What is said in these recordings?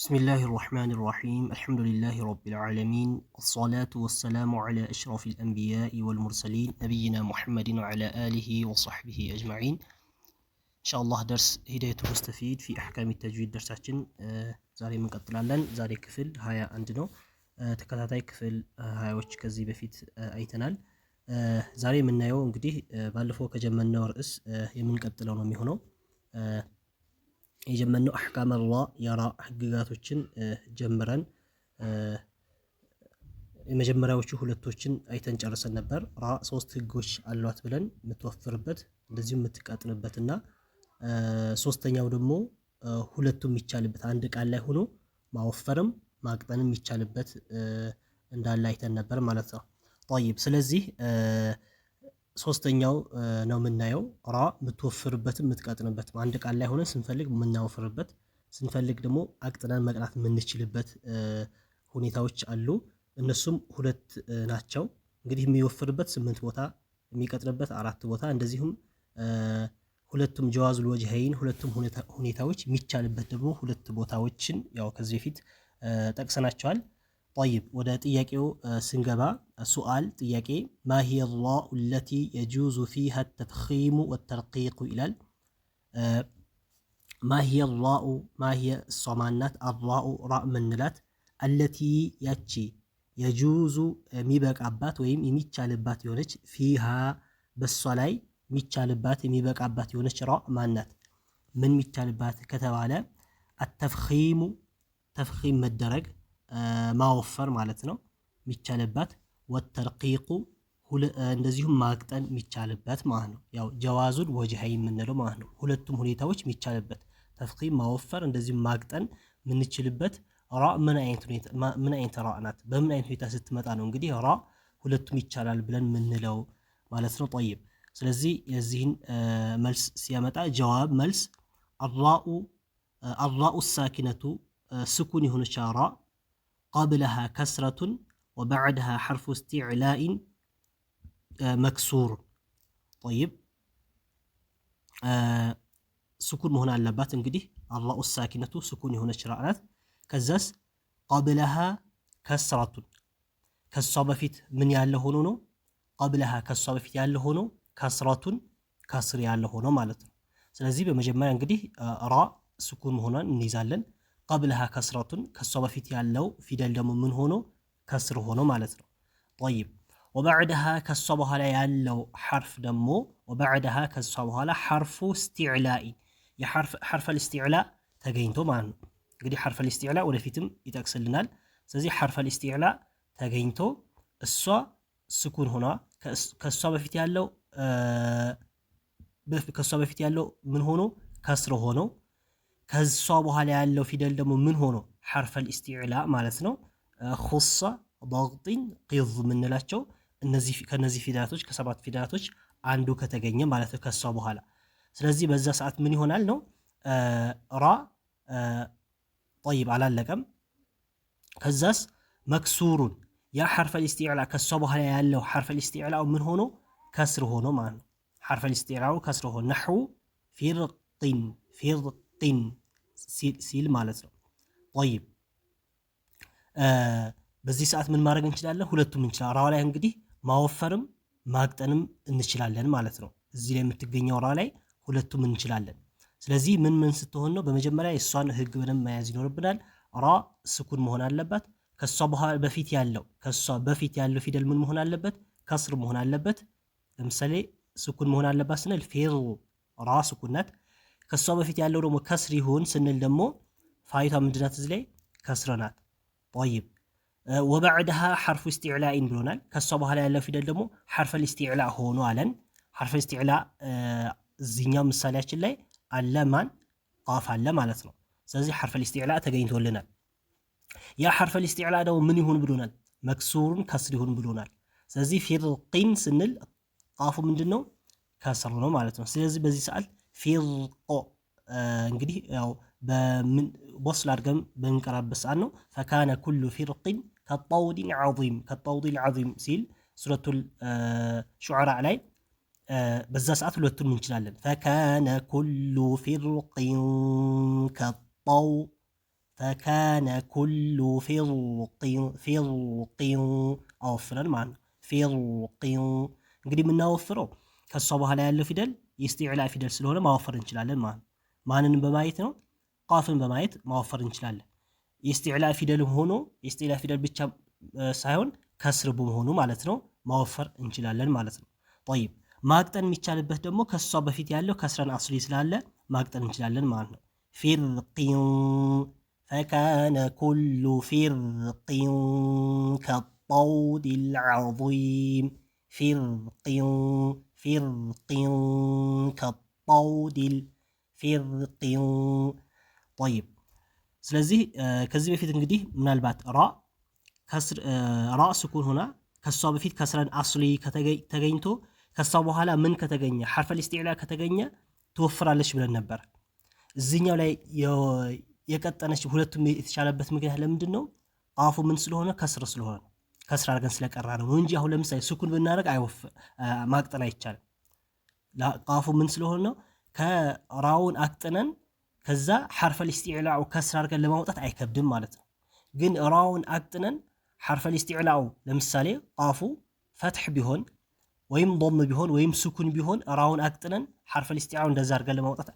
بسم الله الرحمن الرحيم الحمد لله رب العالمين الصلاة والسلام على أشرف الأنبياء والمرسلين نبينا محمد وعلى آله وصحبه أجمعين إن شاء الله درس هداية المستفيد في أحكام التجويد درساتين زاري من قطلالن زاري كفل هايا عندنا تكاتاي كفل هاي وش كزي بفيت أيتنال زاري من نيو انقديه بالفو كجمنا ورئس يمن قطلانو ميهونو የጀመርነው አህካም ራ የራ ህግጋቶችን ጀምረን የመጀመሪያዎቹ ሁለቶችን አይተን ጨርሰን ነበር። ራ ሶስት ህጎች አሏት ብለን የምትወፍርበት እንደዚሁ የምትቃጥንበትና ሶስተኛው ደግሞ ሁለቱም የሚቻልበት አንድ ቃል ላይ ሆኖ ማወፈርም ማቅጠንም የሚቻልበት እንዳለ አይተን ነበር ማለት ነው። طيب ስለዚህ ሶስተኛው ነው የምናየው ራ የምትወፍርበትም የምትቀጥንበትም አንድ ቃል ላይ ሆነ ስንፈልግ የምናወፍርበት ስንፈልግ ደግሞ አቅጥነን መቅናት የምንችልበት ሁኔታዎች አሉ። እነሱም ሁለት ናቸው። እንግዲህ የሚወፍርበት 8 ቦታ የሚቀጥንበት 4 ቦታ እንደዚሁም ሁለቱም ጀዋዙል ወጅሃይን ሁለቱም ሁኔታዎች የሚቻልበት ደግሞ ሁለት ቦታዎችን ያው ከዚህ በፊት ጠቅሰናቸዋል። طيب ወደ ጥያቄው ስንገባ ሱአል ጥያቄ ما هي الراء التي يجوز فيها التفخيم والترقيق ይላል። ما هي الراء ما هي الصمانات الراء راء ምንላት التي ያቺ يجوز የሚበቃባት ወይም የሚቻልባት የሆነች فيها በሷ ላይ የሚቻልባት የሚበቃባት የሆነች ራእ ማናት? ምን የሚቻልባት ከተባለ التفخيم ተፍኺም መደረግ ማወፈር ማለት ነው የሚቻልበት ወተርቂቁ እንደዚሁም ማቅጠን የሚቻልበት ማለት ነው። ያው ጀዋዙል ወጅሃይ የምንለው ማለት ነው። ሁለቱም ሁኔታዎች የሚቻልበት ተፍኺም ማወፈር እንደዚሁም ማቅጠን የምንችልበት ራ ምን አይነት ራ ናት? በምን አይነት ሁኔታ ስትመጣ ነው እንግዲህ ራ ሁለቱም ይቻላል ብለን የምንለው ማለት ነው። طيب ስለዚህ የዚህን መልስ ሲያመጣ ጀዋብ መልስ الراء الساكنة سكون የሆነች ራ قبلها كسرة وبعدها حرف استعلاء مكسور طيب سكون መሆን አለባት እንግዲህ الراء الساكنة سكون የሆነች ራ ናት። ከዛስ قبلها كسرة ከሷ በፊት ምን ያለ ሆኖ ነው قبلها ከሷ በፊት ያለ ሆኖ كسرة ከስር ያለ ሆኖ ማለት ነው። ስለዚህ በመጀመሪያ እንግዲህ ራ ስኩን መሆኗን እንይዛለን። قبلها كسرة ከሷ በፊት ያለው ፊደል ደግሞ ምን ሆኖ ከስር ሆኖ ማለት ነው። طيب وبعدها ከሷ በኋላ ያለው حرف ደግሞ وبعدها ከሷ በኋላ حرف استعلاء የحرف الاستعلاء ተገኝቶ ማለት ነው። እንግዲህ حرف الاستعلاء ወደፊትም ይጠቅስልናል። ስለዚህ حرف الاستعلاء ተገኝቶ እሷ ስኩን ሆኗ ከሷ በፊት ያለው ምን ሆኖ ከስር ሆኖ ከሷ በኋላ ያለው ፊደል ደግሞ ምን ሆኖ حرف الاستعلاء ማለት ነው። خص ضغط قض ምንላቸው እነዚህ ከነዚህ ፊደላቶች ከሰባት ፊደላቶች አንዱ ከተገኘ ማለት ነው ከሷ በኋላ። ስለዚህ በዛ ሰዓት ምን ይሆናል ነው ራ طيب አላለቀም። ከዛስ መክሱሩን ያ حرف الاستعلاء ከሷ በኋላ ያለው حرف الاستعلاء ምን ሆኖ ከስር ሆኖ ማለት ነው። حرف الاستعلاء ከስር ሆኖ نحو فرق ሲል ማለት ነው። طيب በዚህ ሰዓት ምን ማድረግ እንችላለን? ሁለቱም እንችላለን። ራው ላይ እንግዲህ ማወፈርም ማቅጠንም እንችላለን ማለት ነው። እዚህ ላይ የምትገኘው ራ ላይ ሁለቱም እንችላለን። ስለዚህ ምን ስትሆን ነው? በመጀመሪያ የሷን ህግ በደንብ መያዝ ይኖርብናል። ራ ስኩን መሆን አለበት። ከሷ በፊት ያለው ፊደል ምን መሆን አለበት? ከስር መሆን አለበት። ለምሳሌ ስኩን መሆን አለባት ስንል ፌር ራ ስኩን ናት። ከሷ በፊት ያለው ደግሞ ከስር ይሁን ስንል ደግሞ ፋይቷ ምንድናት? እዚህ ላይ ከስር ናት። طيب وبعدها حرف استعلاء ብሎናል። ከሷ በኋላ ያለው ፊደል ደግሞ حرف الاستعلاء ሆኖ አለን። حرف الاستعلاء እዚህኛው ምሳሌያችን ላይ አለ ማን ቃፍ አለ ማለት ነው። ስለዚህ حرف الاستعلاء ተገኝቶልናል። ያ حرف الاستعلاء ደግሞ ምን ይሁን ብሎናል? መክሱሩን ከስር ይሁን ብሎናል። ስለዚህ ፊርቂን ስንል ቃፉ ምንድነው? ከስር ነው ማለት ነው። ስለዚህ በዚህ ሰዓት ፊርቆ እንግዲህ ያው በወስል አድርገን በእንቀራበት ሰዓት ነው ፈካነ ኩሉ ፊርቅን ከጠውዲን ዐዚም ሲል ሱረቱል ሹዓራ ላይ በዛ ሰዓት ሁለቱን እንችላለን። ፈካነ ኩሉ ፊርቅን ፈካነ ኩሉ ፊርቂን አወፍረን ማለት ነው። ፊርቂን እንግዲህ የምናወፍረው ከሷ በኋላ ያለው ፊደል የኢስቲዕላ ፊደል ስለሆነ ማወፈር እንችላለን ማለት ነው። ማንንም በማየት ነው? ቃፍን በማየት ማወፈር እንችላለን። የኢስቲዕላ ፊደልም ሆኖ የኢስቲዕላ ፊደል ብቻ ሳይሆን ከስር በመሆኑ ማለት ነው ማወፈር እንችላለን ማለት ነው። ጠይብ ማቅጠን የሚቻልበት ደግሞ ከሷ በፊት ያለው ከስረን አስሊ ስላለ ማቅጠን እንችላለን ማለት ነው። ፊርቂን ፈካነ ኩሉ ፊርቂን ከጠውዲል ዐዚም ፊርቂን ከጠውዲል ፊርቂን ጠይብ። ስለዚህ ከዚህ በፊት እንግዲህ ምናልባት ራ ስኩን ሆና ከሷ በፊት ከስረን አስሊ ተገኝቶ ከሷ በኋላ ምን ከተገኘ ሐርፈል ኢስቲዕላ ከተገኘ ትወፍራለች ብለን ነበር። እዚህኛው ላይ የቀጠነች ሁለቱም የተቻለበት ምክንያት ለምንድን ነው? ቃፉ ምን ስለሆነ ከስር ስለሆነ ከስር አድርገን ስለቀራ ነው እንጂ አሁን ለምሳሌ ስኩን ብናደርግ ማቅጠን አይቻልም። ቃፉ ምን ስለሆነ ነው? ከራውን አቅጥነን ከዛ ሐርፈል ኢስቲዕላኡ ከስር አድርገን ለማውጣት አይከብድም ማለት ነው። ግን ራውን አቅጥነን ሐርፈል ኢስቲዕላኡ ለምሳሌ ቃፉ ፈትሕ ቢሆን ወይም ዶም ቢሆን ወይም ስኩን ቢሆን ራውን አቅጥነን ሐርፈል ኢስቲዕላኡ እንደዛ አድርገን ለማውጣት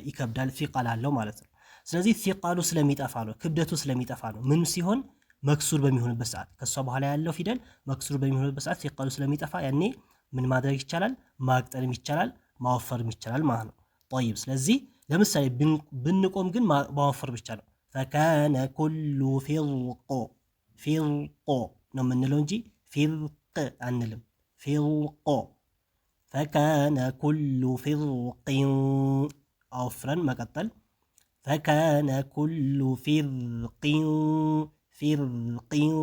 ይከብዳል፣ ፊቃል አለው ማለት ነው። ስለዚህ ፊቃሉ ስለሚጠፋ ነው፣ ክብደቱ ስለሚጠፋ ነው። ምን ሲሆን መክሱር በሚሆንበት ሰዓት ከሷ በኋላ ያለው ፊደል መክሱር በሚሆንበት ሰዓት ፊቃሉ ስለሚጠፋ ያኔ ምን ማድረግ ይቻላል? ማቅጠንም ይቻላል፣ ማወፈርም ይቻላል ማለት ነው። ጠይብ ስለዚህ ለምሳሌ ብንቆም ግን ማወፈር ብቻ ነው። ፈካነ ኩሉ ፊርቆ ነው የምንለው እንጂ ፊርቅ አንልም። ፊርቆ ፈካነ ኩሉ ፊርቂን አወፍረን መቀጠል ፈካነ ኩሉ ፊርቂን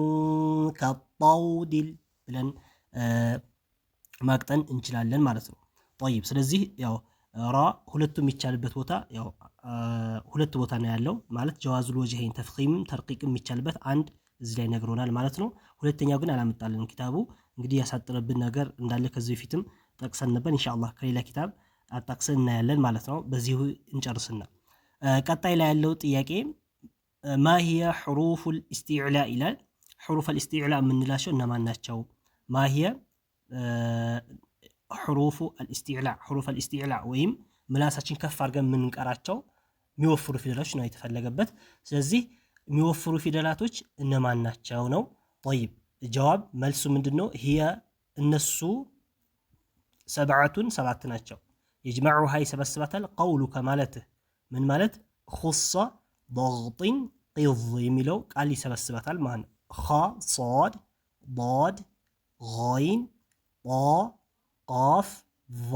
ከጠውዲል ብለን ማቅጠን እንችላለን ማለት ነው። ጠይብ ስለዚህ ያው ራ ሁለቱም የሚቻልበት ቦታ ያው ሁለት ቦታ ነው ያለው ማለት ጀዋዙል ወጅሀይን ተፍኺምም ተርቂቅም የሚቻልበት አንድ እዚህ ላይ ነግሮናል ማለት ነው። ሁለተኛው ግን አላመጣልን ኪታቡ። እንግዲህ ያሳጥረብን ነገር እንዳለ ከዚህ በፊትም ጠቅሰን ነበር። ኢንሻአላህ ከሌላ ኪታብ አጣቅሰን እናያለን ማለት ነው። በዚሁ እንጨርስና ቀጣይ ላይ ያለው ጥያቄ ማሂየ ሑሩፉል ኢስቲዕላ ይላል። ሑሩፈል ኢስቲዕላ የምንላቸው እነማን ናቸው? ማሂየ ሑሩፈል ኢስቲዕላ ወይም ምላሳችን ከፍ አድርገን የምንቀራቸው የሚወፍሩ ፊደሎች ነው የተፈለገበት። ስለዚህ የሚወፍሩ ፊደላቶች እነማን ናቸው ነው። ጠይብ ጀዋብ መልሱ ምንድን ነው? ሂየ እነሱ ሰብዓቱን ሰባት ናቸው። የጅመዑሃ ይሰበስባታል። ቀውሉ ከማለትህ ምን ማለት ኹሰ ضغጢን ቂዝ የሚለው ቃል ይሰበስባታል ማለት ነው። ኸ ሶድ ዶድ ይን ጦ ቃፍ ቫ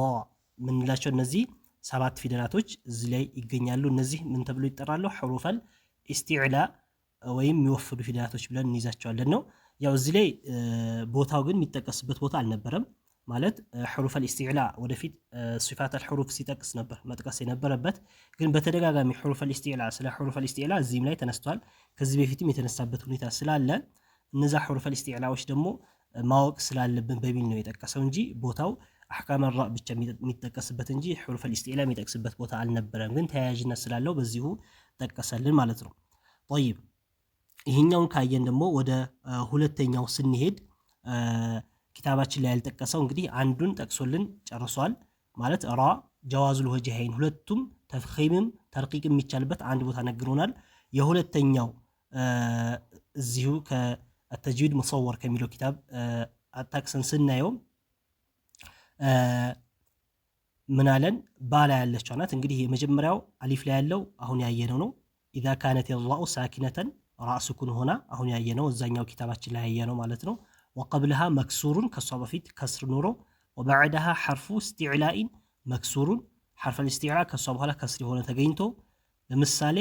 ምንላቸው እነዚህ ሰባት ፊደላቶች እዚህ ላይ ይገኛሉ። እነዚህ ምን ተብሎ ይጠራሉ? ሑሩፈል ኢስቲዕላ ወይም የሚወፍዱ ፊደላቶች ብለን እንይዛቸዋለን ነው። ያው እዚህ ላይ ቦታው ግን የሚጠቀስበት ቦታ አልነበረም። ማለት ሑሩፈል ኢስቲዕላ ወደፊት ሲፋተል ሑሩፍ ሲጠቅስ ነበር መጥቀስ የነበረበት። ግን በተደጋጋሚ ሑሩፈል ኢስቲዕላ ስለ ሑሩፈል ኢስቲዕላ እዚህም ላይ ተነስቷል። ከዚህ በፊትም የተነሳበት ሁኔታ ስላለ እነዛ ሑሩፈል ኢስቲዕላዎች ደግሞ ማወቅ ስላለብን በሚል ነው የጠቀሰው እንጂ ቦታው አሕካመ ራ ብቻ የሚጠቀስበት እንጂ ሑሩፈል ኢስቲዕላ የሚጠቅስበት ቦታ አልነበረም። ግን ተያያዥነት ስላለው በዚሁ ጠቀሰልን ማለት ነው። ጠይብ ይህኛውን ካየን ደግሞ ወደ ሁለተኛው ስንሄድ ኪታባችን ላይ ያልጠቀሰው እንግዲህ አንዱን ጠቅሶልን ጨርሷል። ማለት ራ ጀዋዙል ወጅሀይን ሁለቱም ተፍኺምም ተርቂቅም የሚቻልበት አንድ ቦታ ነግሮናል። የሁለተኛው እዚሁ ከተጅዊድ ሙሰወር ከሚለው ኪታብ አጣቅሰን ስናየው ምን አለን? ባላ ያለችው ናት። እንግዲህ የመጀመሪያው አሊፍ ላይ ያለው አሁን ያየነው ነው። ኢዛ ካነት የራኡ ሳኪነተን ራ ስኩን ሆና አሁን ያየነው እዛኛው ኪታባችን ላይ ያየነው ማለት ነው። ወቀብልሃ መክሱሩን ከሷ በፊት ከስር ኖሮ ወበዕድሃ ሐርፉ ኢስቲዕላኢን መክሱሩን ሐርፈል ኢስቲዕላ ከሷ በኋላ ከስር የሆነ ተገኝቶ ለምሳሌ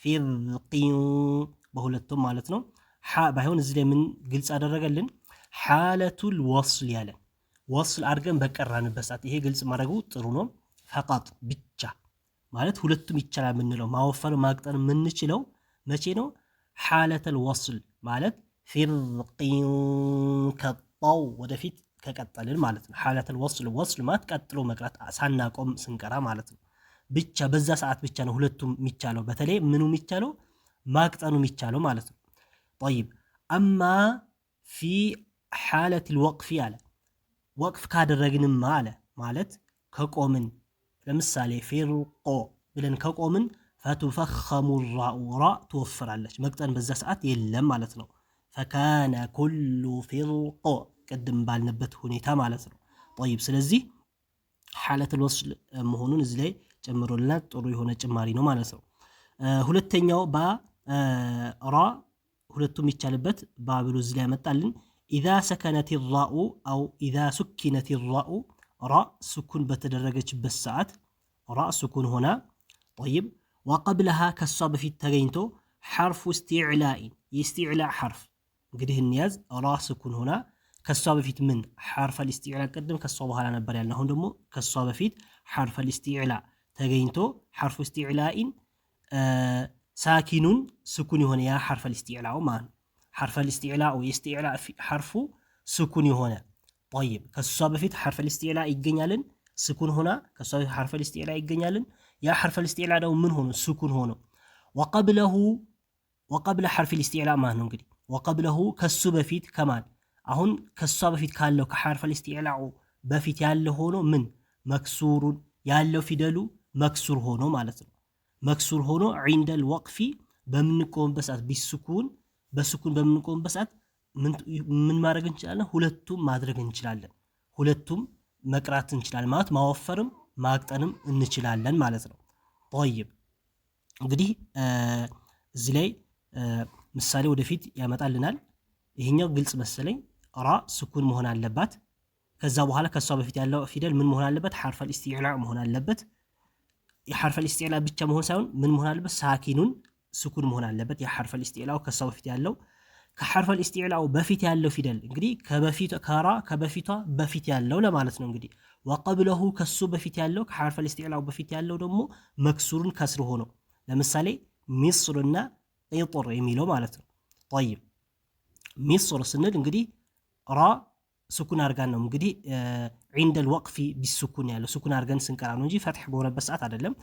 ፊርቂን በሁለቱም ማለት ነው። ባይሆን እዚህ ላይ ምን ግልጽ አደረገልን? ሓለቱል ወስል ያለን ወስል አድርገን በቀራንበት ሰዓት ይሄ ግልጽ ማድረጉ ጥሩ ነው። ፈቃጥ ብቻ ማለት ሁለቱም ይቻላል የምንለው ማወፈር ማቅጠን የምንችለው መቼ ነው? ሓለተል ወስል ማለት ፊርቂን ከጣው ወደፊት ከቀጠልን ማለት ነው። ሓለተል ወስል ማለት ቀጥሎ መቅራት ሳናቆም ስንቀራ ማለት ነው። ብቻ በዛ ሰዓት ብቻ ነው ሁለቱም የሚቻለው። በተለይ ምኑ የሚቻለው ማቅጠኑ የሚቻለው ማለት ነው። ጠይብ አማ ፊ ሓለት ልወቅፊ አለ ወቅፍ ካደረግንማ አለ ማለት ከቆምን ለምሳሌ ፊርቆ ብለን ከቆምን ፈቱፈኸሙ ራኡ ራ ትወፍራለች መቅጠን በዛ ሰዓት የለም ማለት ነው። ፈካነ ኩሉ ፊርቆ ቅድም ባልንበት ሁኔታ ማለት ነው። ጠይብ ስለዚህ ሓለተል ወስል መሆኑን እዚህ ላይ ጨምሮልናል። ጥሩ የሆነ ጭማሪ ነው ማለት ነው። ሁለተኛው ባ ራ ሁለቱም የሚቻልበት ባ ብሎ እዚህ ላይ ያመጣልን ኢዛ ሰከነት ራኡ አው ኢዛ ሱኪነት ራኡ ራ ስኩን በተደረገችበት ሰዓት ራ ስኩን ሆና ጠይብ ወቀብለሃ ከሷ በፊት ተገኝቶ ሐርፉ እስቲዕላኢን የእስቲዕላእ ሐርፍ እንግዲህ እንያዝ ራ ስኩን ሆና ከሷ በፊት ምን ሐርፈል እስቲዕላእ ቅድም ከሷ በኋላ ነበር ያልን። አሁን ደግሞ ከሷ በፊት ሐርፈል እስቲዕላእ ተገኝቶ ሐርፉ እስቲዕላኢን ሳኪኑን ስኩን የሆነ ያ ሐርፈል እስቲዕላኡ ማለት ነው። ሐርፈል እስቲዕላኡ የእስቲዕላእ ሐርፉ ስኩን የሆነ ጠይብ ከሷ በፊት ሐርፈል እስቲዕላእ ይገኛልን ስኩን ሆና ከሷ በፊት ሐርፈል እስቲዕላእ ይገኛልን። ያ ሐርፈል እስቲዕላእ ደግሞ ምን ሆኖ ስኩን ሆኖ ወቀብለ ሐርፈል እስቲዕላእ ማለት ነው። እንግዲህ ወቀብለሁ ከሱ በፊት ከማን አሁን ከሷ በፊት ካለው ከሐርፈል እስቲዕላኡ በፊት ያለ ሆኖ ምን መክሱሩን ያለው ፊደሉ መክሱር ሆኖ ማለት ነው። መክሱር ሆኖ ዒንደል ወቅፊ በምንቆምበት ሰዓት ቢስኩን በስኩን በምንቆምበት ሰዓት ምን ማድረግ እንችላለን? ሁለቱም ማድረግ እንችላለን። ሁለቱም መቅራት እንችላለን ማለት ማወፈርም ማቅጠንም እንችላለን ማለት ነው። ጠይብ እንግዲህ እዚህ ላይ ምሳሌ ወደፊት ያመጣልናል። ይሄኛው ግልጽ መሰለኝ። ራ ስኩን መሆን አለባት። ከዛ በኋላ ከሷ በፊት ያለው ፊደል ምን መሆን አለበት? ሐርፈል ኢስቲዕላእ መሆን አለበት። የሐርፈል ኢስቲዕላእ ብቻ መሆን ሳይሆን ምን መሆን አለበት? ሳኪኑን ስኩን መሆን አለበት። የሐርፈል ኢስቲዕላእ ከሷ በፊት ያለው ከሐርፈል ኢስቲዕላእ በፊት ያለው ፊደል እንግዲህ ከራ ከበፊቷ በፊት ያለው ለማለት ነው። እንግዲህ ወቀብለሁ ከሱ በፊት ያለው ከሐርፈል ኢስቲዕላእ በፊት ያለው ደግሞ መክሱሩን ከስር ሆኖ ለምሳሌ ሚስርና ቂጥር የሚለው ማለት ነው። ጠይብ ሚስር ስንል እንግዲህ ራ ስኩን አርጋን ነው እንግዲህ ዒንደል ወቅፊ ቢስኩን ያለው ስኩን አርገን ስንቀራ ነው እንጂ ፈትሕ በሆነበት ሰዓት አይደለም።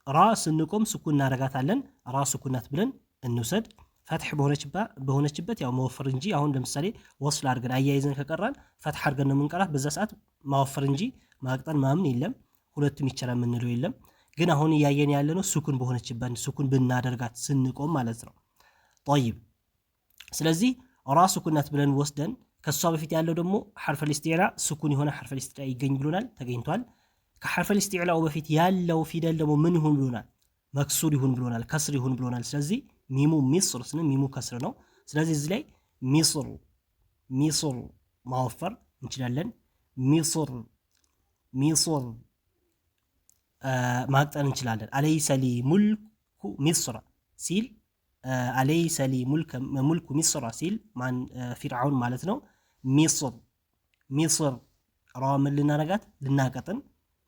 ራ ስንቆም ስኩን እናረጋታለን። ራ ስኩናት ብለን እንውሰድ። ፈትሕ በሆነችበት ያው መወፈር እንጂ አሁን ለምሳሌ ወስል አርገን አያይዘን ከቀራን ፈትሕ አርገን ነው የምንቀራት። በዛ ሰዓት ማወፈር እንጂ ማቅጠን ማምን የለም። ሁለቱም ይቻላል የምንለው የለም። ግን አሁን እያየን ያለ ነው ስኩን በሆነችበት ስኩን ብናደርጋት ስንቆም ማለት ነው። ጠይብ ስለዚህ ራ ስኩናት ብለን ወስደን ከሷ በፊት ያለው ደግሞ ሐርፈል ኢስቲዕላእ ስኩን የሆነ ሐርፈል ኢስቲዕላእ ይገኝ ብሎናል፣ ተገኝቷል። ከሐርፈል ኢስቲዕላእ በፊት ያለው ፊደል ደግሞ ምን ይሁን ብሎናል? መክሱር ይሁን ብሎናል፣ ከስር ይሁን ብሎናል። ስለዚህ ሚሙ ሚስር ስንል ሚሙ ከስር ነው። ስለዚህ እዚህ ላይ ሚስር ማወፈር እንችላለን። ሚስር ማቅጠን እንችላለን። አለይሰ ሊ ሙልኩ ሚስራ ሲል አለይሰ ሊ ሙልኩ ሚስራ ሲል ማን ፊርዓውን ማለት ነው። ሚስር ራዋ ምን ልናረጋት ልናቀጥን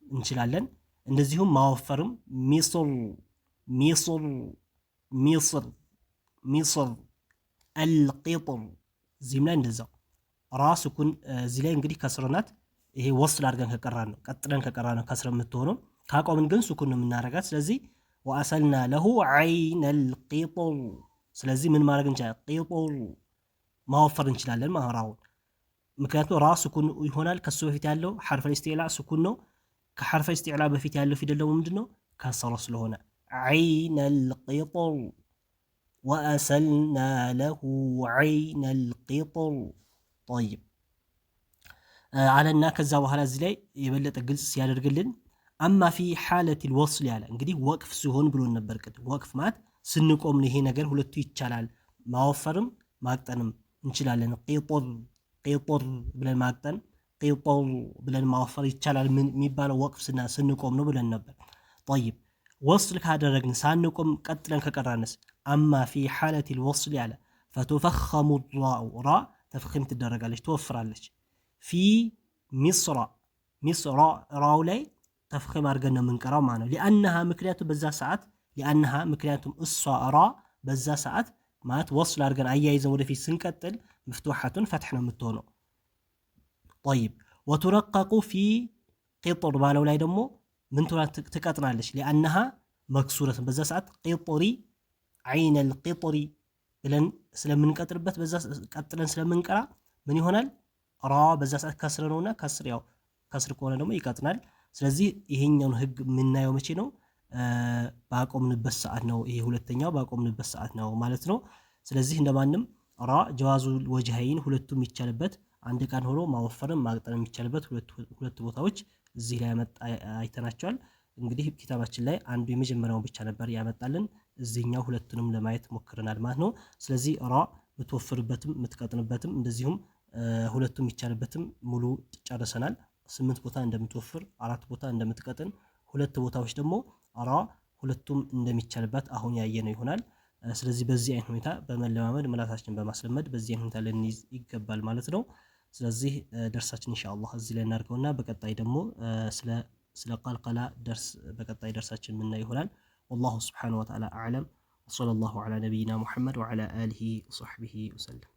እንችላለን። እንደዚሁም ማወፈርም ሚስር አልቂጥር እዚህም ላይ እንደዛው ራ ስኩን እዚህ ላይ እንግዲህ ከስርናት ይሄ ወስል አድርገን ከቀራን ነው ቀጥለን ከቀራን ነው ከስር የምትሆነው። ካቆምን ግን ስኩን ነው የምናረጋት። ስለዚህ ወአሰልና ለሁ ዐይነል ቂጥር። ስለዚህ ምን ማድረግ እንችላለን? ቂጥር ማወፈር እንችላለን ማራውን። ምክንያቱም ራ ስኩን ይሆናል። ከሱ በፊት ያለው ሐርፈል ኢስቲዕላእ ስኩን ነው። ከሐርፈል ኢስቲዕላእ በፊት ያለው ፊደል ደግሞ ምንድነው? ከሰረ ስለሆነ ዐይነል ቂጥር ወአሰልና ለሁ ዐይነል ቂጥር። ጠይብ አለና ከዛ በኋላ እዚህ ላይ የበለጠ ግልጽ ሲያደርግልን አማ ፊ ሓለቲል ወስል ያለ እንግዲህ ወቅፍ ሲሆን ብሎን ነበር ቅድም። ወቅፍ ማለት ስንቆም ይሄ ነገር ሁለቱ ይቻላል፣ ማወፈርም ማቅጠንም እንችላለን። ቂጥር ብለን ማቅጠን፣ ቂጥር ብለን ማወፈር ይቻላል የሚባለው ወቅፍ ስንቆም ነው ብለን ነበር። ጠይብ ወስል ካደረግን ሳንቆም ቀጥለን ከቀራንስ አማ ፊ ሓለቲል ወስል ያለ ፈቱፈኸሙ ራኡ ራ ተፍኺም ትደረጋለች፣ ትወፍራለች። ፊ ሚስራ ራው ላይ ተፍኺም አድርገን ነው የምንቀራው ማለት ነው። ሊአነሃ ምክንያቱም እሷ ራ በዛ ሰዓት ማለት ወስል አድርገን አያይዘን ወደፊት ስንቀጥል መፍቱሐቱን ፈትሕ ነው የምትሆነው። ጠይብ ወቱረቀቁ ፊ ቂጥር ባለው ላይ ደግሞ ምን ትቀጥናለች ሊአነሃ መክሱረት በዛ ሰዓት ቂጥሪ ዓይነል ቂጥሪ ብለን ስለምንቀጥርበት በዛ ቀጥለን ስለምንቀራ ምን ይሆናል ራ በዛ ሰዓት ከስር ነውና ከስር ያው ከስር ከሆነ ደግሞ ይቀጥናል። ስለዚህ ይሄኛውን ህግ የምናየው መቼ ነው? ባቆምንበት ሰዓት ነው። ይሄ ሁለተኛው ባቆምንበት ሰዓት ነው ማለት ነው። ስለዚህ እንደማንም ራ ጀዋዙ ወጅሃይን ሁለቱም የሚቻልበት አንድ ቃል ሆኖ ማወፈርም ማቅጠንም የሚቻልበት ሁለት ቦታዎች እዚህ ላይ አይተናቸዋል። እንግዲህ ኪታባችን ላይ አንዱ የመጀመሪያውን ብቻ ነበር ያመጣልን፣ እዚህኛው ሁለቱንም ለማየት ሞክረናል ማለት ነው። ስለዚህ ራ የምትወፍርበትም የምትቀጥንበትም እንደዚሁም ሁለቱም የሚቻልበትም ሙሉ ጨርሰናል። 8 ቦታ እንደምትወፍር 4 ቦታ እንደምትቀጥን ሁለት ቦታዎች ደግሞ ራ ሁለቱም እንደሚቻልበት አሁን ያየነው ይሆናል። ስለዚህ በዚህ አይነት ሁኔታ በመለማመድ ምላሳችንን በማስለመድ በዚህ አይነት ሁኔታ ልንይዝ ይገባል ማለት ነው። ስለዚህ ደርሳችን ኢንሻአላህ እዚህ ላይ እናድርገውና በቀጣይ ደግሞ ስለ ቀልቀላ ደርስ በቀጣይ ደርሳችን የምናይ ይሆናል። ወላሁ ሱብሓነሁ ወተዓላ አዕለም ወሰለላሁ ዐላ ነቢይና ሙሐመድ ወዐላ አሊሂ ወሰሕቢሂ ወሰለም።